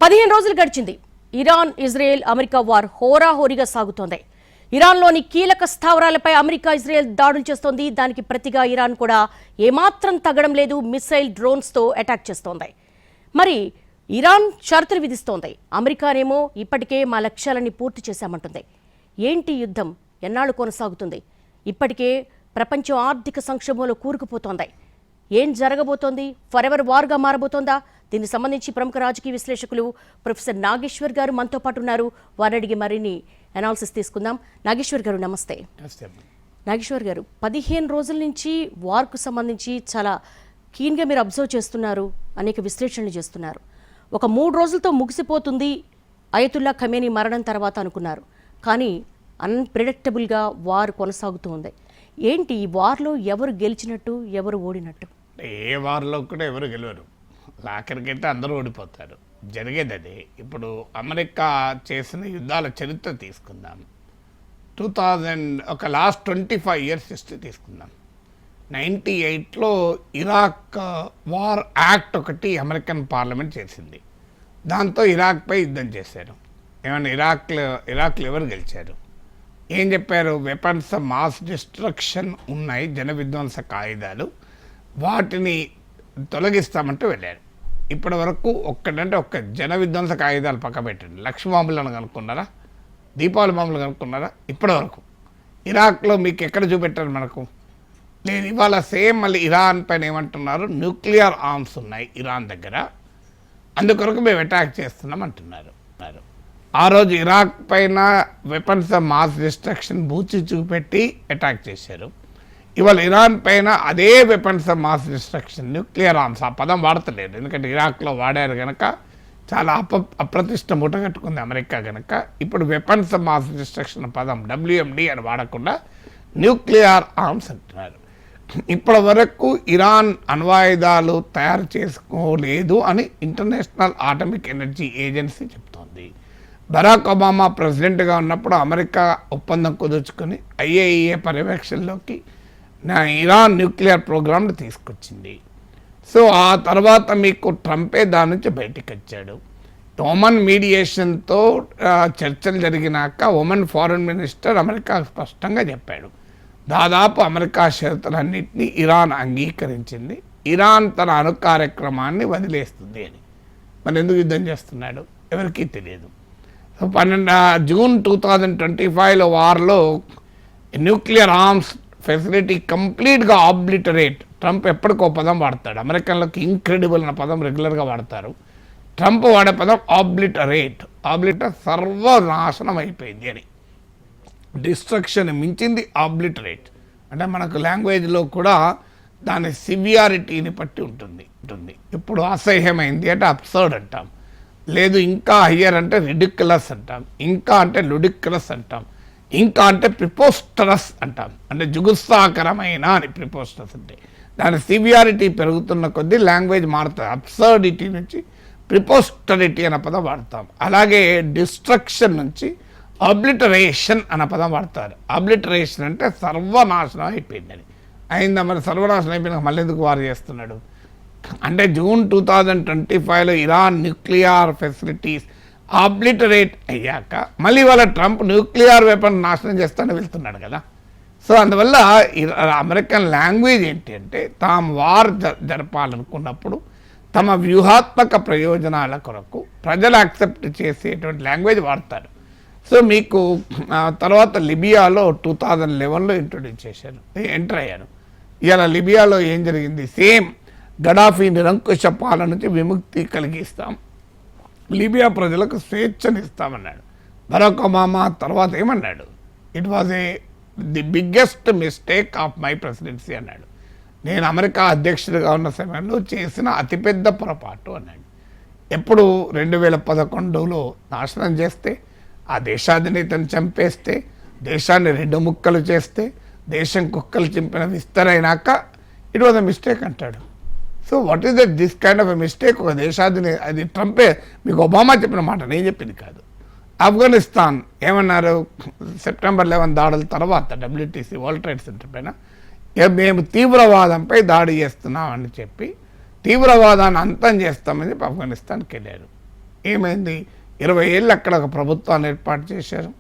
15 రోజులు గడిచింది. Iran Israel America war హోరాహోరీగా సాగుతోంది. ఇరాన్లోని కీలక స్థావరాలపై అమెరికా ఇజ్రాయెల్ దాడులు చేస్తోంది. దానికి ప్రతిగా ఇరాన్ కూడా ఏమాత్రం తగ్గడం లేదు. మిసైల్ డ్రోన్స్తో అటాక్ చేస్తోంది. మరి ఇరాన్ షరతులు విధిస్తోంది. అమెరికానేమో ఇప్పటికే మా లక్ష్యాలని పూర్తి చేశామంటుంది. ఏంటి యుద్ధం ఎన్నాళ్ళు కొనసాగుతుంది? ఇప్పటికే ప్రపంచం ఆర్థిక సంక్షోభంలో కూరుకుపోతోంది. ఏం జరగబోతోంది? ఫరెవర్ వార్గా మారబోతోందా? దీనికి సంబంధించి ప్రముఖ రాజకీయ విశ్లేషకులు ప్రొఫెసర్ నాగేశ్వర్ గారు మనతో పాటు ఉన్నారు. వారిని అడిగి మరిన్ని అనాలిసిస్ తీసుకుందాం. నాగేశ్వర్ గారు నమస్తే. నాగేశ్వర్ గారు, 15 రోజుల నుంచి వార్కు సంబంధించి చాలా కీన్గా మీరు అబ్జర్వ్ చేస్తున్నారు, అనేక విశ్లేషణలు చేస్తున్నారు. ఒక 3 రోజులతో ముగిసిపోతుంది అయతుల్లా ఖమేనీ మరణం తర్వాత అనుకున్నారు. కానీ అన్ప్రెడిక్టబుల్గా వార్ కొనసాగుతూ ఉంది. ఏంటి ఈ వార్లో ఎవరు గెలిచినట్టు, ఎవరు ఓడినట్టు? ఏ వార్లో కూడా ఎవరు గెలవరు. ఆఖరికైతే అందరూ ఓడిపోతారు. జరిగేది అదే. ఇప్పుడు అమెరికా చేసిన యుద్ధాల చరిత్ర తీసుకుందాం. 2000 ఒక లాస్ట్ 25 ఇయర్స్ హిస్టరీ తీసుకుందాం. 98లో ఇరాక్ వార్ యాక్ట్ ఒకటి అమెరికన్ పార్లమెంట్ చేసింది. దాంతో ఇరాక్పై యుద్ధం చేశారు. ఏమన్నా ఇరాక్లో ఎవరు గెలిచారు? ఏం చెప్పారు? వెపన్స్ ఆఫ్ మాస్ డిస్ట్రక్షన్ ఉన్నాయి, జన విధ్వంసక ఆయుధాలు, వాటిని తొలగిస్తామంటూ వెళ్ళారు. ఇప్పటి వరకు ఒక్క జన విధ్వంసక ఆయుధాలు పక్క పెట్టండి. లక్ష బాంబులను కనుక్కున్నారా? దీపావళి బాంబులు కనుక్కున్నారా? ఇప్పటి వరకు ఇరాక్లో మీకు ఎక్కడ చూపెట్టారు? మనకు లేదు. ఇవాళ సేమ్ మళ్ళీ ఇరాన్ పైన ఏమంటున్నారు? న్యూక్లియర్ ఆర్మ్స్ ఉన్నాయి ఇరాన్ దగ్గర, అందుకొరకు మేము అటాక్ చేస్తున్నాం అంటున్నారు. ఆ రోజు ఇరాక్ పైన వెపన్స్ ఆఫ్ మాస్ డిస్ట్రక్షన్ బూచి చూపెట్టి అటాక్ చేశారు. ఇవాళ ఇరాన్ పైన అదే weapons of mass destruction, nuclear arms, ఆ పదం వాడతలేదు. ఎందుకంటే ఇరాక్లో వాడారు కనుక చాలా అప్రతిష్ట ముటగట్టుకుంది అమెరికా కనుక. ఇప్పుడు వెపన్స్ ఆఫ్ మాస్ డిస్ట్రక్షన్ పదం WMD అని వాడకుండా న్యూక్లియర్ ఆర్మ్స్ అంటున్నారు. ఇప్పటి వరకు ఇరాన్ అణ్వాయుధాలు తయారు చేసుకోలేదు అని ఇంటర్నేషనల్ అటామిక్ ఎనర్జీ ఏజెన్సీ చెప్తోంది. బరాక్ ఒబామా ప్రెసిడెంట్గా ఉన్నప్పుడు అమెరికా ఒప్పందం కుదుర్చుకొని IAEA పర్యవేక్షణలోకి ఇరాన్ న్యూక్లియర్ ప్రోగ్రామ్ని తీసుకొచ్చింది. సో ఆ తర్వాత మీకు ట్రంపే దాని నుంచి బయటికి వచ్చాడు. ఒమన్ మీడియేషన్తో చర్చలు జరిగినాక ఒమన్ ఫారెన్ మినిస్టర్ అమెరికా స్పష్టంగా చెప్పాడు, దాదాపు అమెరికా షరతులన్నింటినీ ఇరాన్ అంగీకరించింది, ఇరాన్ తన అణు కార్యక్రమాన్ని వదిలేస్తుంది అని. మరి ఎందుకు యుద్ధం చేస్తున్నాడు ఎవరికీ తెలియదు. సో జూన్ 2025లో వార్లో న్యూక్లియర్ ఆర్మ్స్ ఫెసిలిటీ కంప్లీట్గా ఆబ్లిటరేట్. ట్రంప్ ఎప్పటికో పదం వాడతాడు. అమెరికన్లకు ఇంక్రెడిబుల్ అన్న పదం రెగ్యులర్గా వాడతారు. ట్రంప్ వాడే పదం ఆబ్లిటరేట్. సర్వనాశనం అయిపోయింది అని. డిస్ట్రక్షన్ మించింది ఆబ్లిటరేట్ అంటే మనకు లాంగ్వేజ్లో కూడా దాని సివియారిటీని బట్టి ఉంటుంది. ఇప్పుడు అసహ్యమైంది అంటే అబ్సర్డ్ అంటాం, లేదు ఇంకా హయ్యర్ అంటే రిడిక్యులస్ అంటాం, ఇంకా అంటే లుడిక్యులస్ అంటాం, ఇంకా అంటే ప్రిపోస్టరస్ అంటాం. అంటే జుగుత్సాకరమైన అని ప్రిపోస్టరస్ అంటే. దాని సివియారిటీ పెరుగుతున్న కొద్దీ లాంగ్వేజ్ మారుతుంది. అబ్సర్డిటీ నుంచి ప్రిపోస్టరిటీ అనే పదం వాడతాం. అలాగే డిస్ట్రక్షన్ నుంచి ఆబ్లిటరేషన్ అనే పదం వాడతారు. ఆబ్లిటరేషన్ అంటే సర్వనాశనం అయిపోయిందని. అయిందా? మరి సర్వనాశనం అయిపోయినా మళ్ళీ ఎందుకు వారు చేస్తున్నాడు అంటే జూన్ 2025లో ఇరాన్ న్యూక్లియర్ ఫెసిలిటీస్ ఆబ్లిటరేట్ అయ్యాక మళ్ళీ వాళ్ళ ట్రంప్ న్యూక్లియర్ వెపన్ నాశనం చేస్తానని వెళ్తున్నాడు కదా. సో అందువల్ల అమెరికన్ లాంగ్వేజ్ ఏంటి అంటే తాము వార్ జరపాలనుకున్నప్పుడు తమ వ్యూహాత్మక ప్రయోజనాల కొరకు ప్రజలు యాక్సెప్ట్ చేసేటువంటి లాంగ్వేజ్ వాడతారు. సో మీకు తర్వాత లిబియాలో 2011లో ఇంట్రొడ్యూస్ చేశారు, ఎంటర్ అయ్యారు. ఇలా లిబియాలో ఏం జరిగింది? సేమ్ గడాఫీ నిరంకుశ పాలన నుంచి విముక్తి కలిగిస్తాం, లిబియా ప్రజలకు స్వేచ్ఛనిస్తామన్నాడు. బరాక్ ఒబామా తర్వాత ఏమన్నాడు? It was the biggest mistake of my presidency అన్నాడు. నేను అమెరికా అధ్యక్షుడిగా ఉన్న సమయంలో చేసిన అతిపెద్ద పొరపాటు అన్నాడు. ఎప్పుడు 2011లో నాశనం చేస్తే, ఆ దేశాధినేతను చంపేస్తే, దేశాన్ని 2 ముక్కలు చేస్తే, దేశం కుక్కలు చింపిన విస్తరైనాక ఇట్ వాజ్ అ మిస్టేక్ అంటాడు. So what is that this kind of a mistake? ఒక దేశాధినేత, అది ట్రంపే, మీకు ఒబామా చెప్పిన మాట, నేను చెప్పింది కాదు. ఆఫ్ఘనిస్తాన్ ఏమన్నారు? September 11 దాడుల తర్వాత WTC వరల్డ్ ట్రేడ్ సెంటర్ పైన మేము తీవ్రవాదంపై దాడి చేస్తున్నామని చెప్పి తీవ్రవాదాన్ని అంతం చేస్తామని చెప్పి ఆఫ్ఘనిస్తాన్కి వెళ్ళారు. ఏమైంది? 20 ఏళ్ళు అక్కడ ఒక ప్రభుత్వాన్ని ఏర్పాటు చేశారు,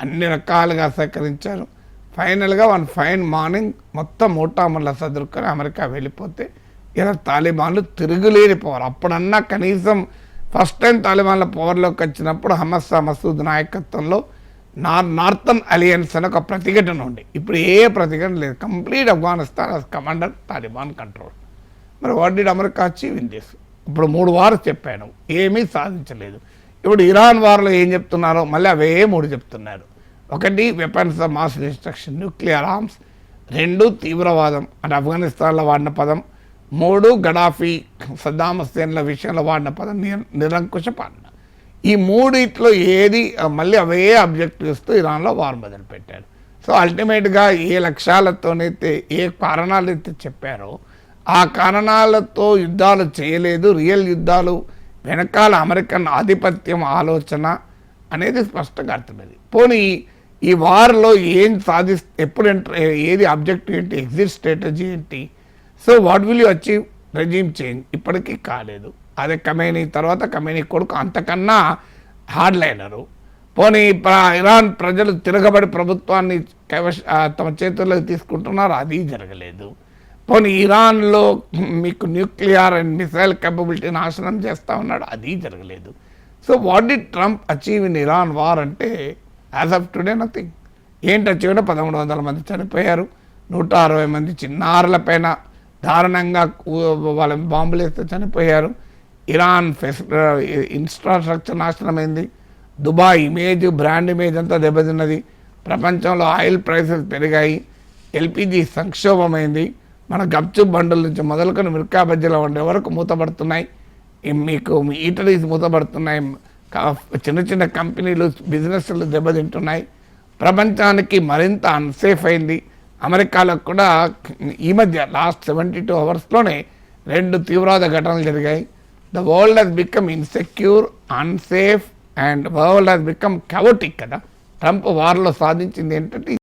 అన్ని రకాలుగా సహకరించారు. ఫైనల్గా వన్ ఫైన్ మార్నింగ్ మొత్తం మూటాముళ్ళ సదురుకొని అమెరికా వెళ్ళిపోతే ఇలా తాలిబాన్లు తిరుగులేని పవర్. అప్పుడన్నా కనీసం ఫస్ట్ టైం తాలిబాన్ల పవర్లోకి వచ్చినప్పుడు హమస్సా మసూద్ నాయకత్వంలో నార్థన్ అలియన్స్ అని ఒక ప్రతిఘటన ఉండే. ఇప్పుడు ఏ ప్రతిఘటన లేదు. Complete Afghanistan commander Taliban control. మరి what did America achieve in this? ఇప్పుడు 3 వారు చెప్పాను, ఏమీ సాధించలేదు. ఇప్పుడు ఇరాన్ వార్లో ఏం చెప్తున్నారో మళ్ళీ అవే 3 చెప్తున్నారు. 1 weapons of mass destruction, nuclear arms. 2 తీవ్రవాదం అంటే ఆఫ్ఘనిస్తాన్లో వాడిన పదం. 3 గడాఫీ సద్దాం హుస్సేన్ల విషయంలో వాడిన పదం నిరంకుశ పాలన. ఈ 3 ఏది మళ్ళీ అవే అబ్జెక్టివ్స్తో ఇరాన్లో వార్ మొదలుపెట్టారు. సో అల్టిమేట్గా ఏ లక్ష్యాలతోనైతే ఏ కారణాలైతే చెప్పారో ఆ కారణాలతో యుద్ధాలు చేయలేదు. రియల్ యుద్ధాలు వెనకాల అమెరికన్ ఆధిపత్యం ఆలోచన అనేది స్పష్టంగా అర్థమైంది. పోనీ ఈ వార్లో ఏం ఎప్పుడు ఏది ఆబ్జెక్టివ్ ఏంటి, ఎగ్జిట్ స్ట్రాటజీ ఏంటి? So what will you achieve? Regime change. ఇప్పటికీ కాలేదు. అదే ఖమేనీ తర్వాత ఖమేనీ కొడుకు అంతకన్నా హార్డ్ లైనరు. పోనీ ఇరాన్ ప్రజలు తిరగబడి ప్రభుత్వాన్ని తమ చేతుల్లోకి తీసుకుంటున్నారు, అది జరగలేదు. పోనీ ఇరాన్లో మీకు న్యూక్లియర్ అండ్ మిసైల్ కేపబిలిటీ నాశనం చేస్తూ ఉన్నాడు, అది జరగలేదు. So what the Trump achieve in Iran war అంటే యాజ్ ఆఫ్ టుడే నథింగ్. ఏంటి అచీవ్? 1300 మంది చనిపోయారు, 160 మంది చిన్నారుల పైన దారుణంగా వాళ్ళ బాంబులు వేస్తే చనిపోయారు. ఇరాన్ ఇన్ఫ్రాస్ట్రక్చర్ నాశనమైంది. దుబాయ్ ఇమేజ్, బ్రాండ్ ఇమేజ్ అంతా దెబ్బతిన్నది. ప్రపంచంలో ఆయిల్ ప్రైసెస్ పెరిగాయి, ఎల్పిజి సంక్షోభమైంది. మన గప్చుప్ బండుల నుంచి మొదలుకొని మిర్కా బజ్జీల వండే వరకు మూతపడుతున్నాయి. మీకు ఈటరీస్ మూతపడుతున్నాయి. చిన్న చిన్న కంపెనీలు బిజినెస్లు దెబ్బతింటున్నాయి. ప్రపంచానికి మరింత అన్సేఫ్ అయింది. అమెరికాలో కూడా ఈ మధ్య లాస్ట్ 72 అవర్స్లోనే 2 తీవ్రవాద ఘటనలు జరిగాయి. The world has become insecure, unsafe and world has become chaotic కదా. ట్రంప్ వార్లో సాధించింది ఏంటంటే